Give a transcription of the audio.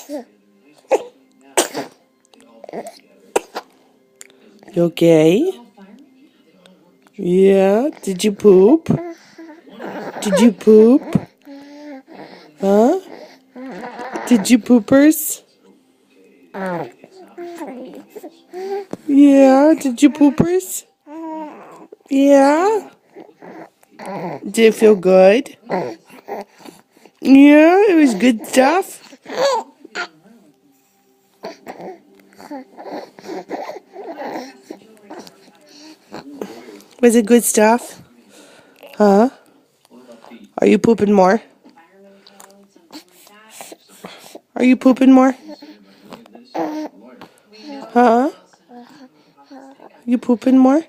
You okay? Yeah, did you poop? Did you poop? Huh? Did you poopers? Yeah, did you poopers? Yeah? Did it feel good? Yeah, it was good stuff. Was it good stuff? Huh? Are you pooping more? Are you pooping more? Huh? You pooping more?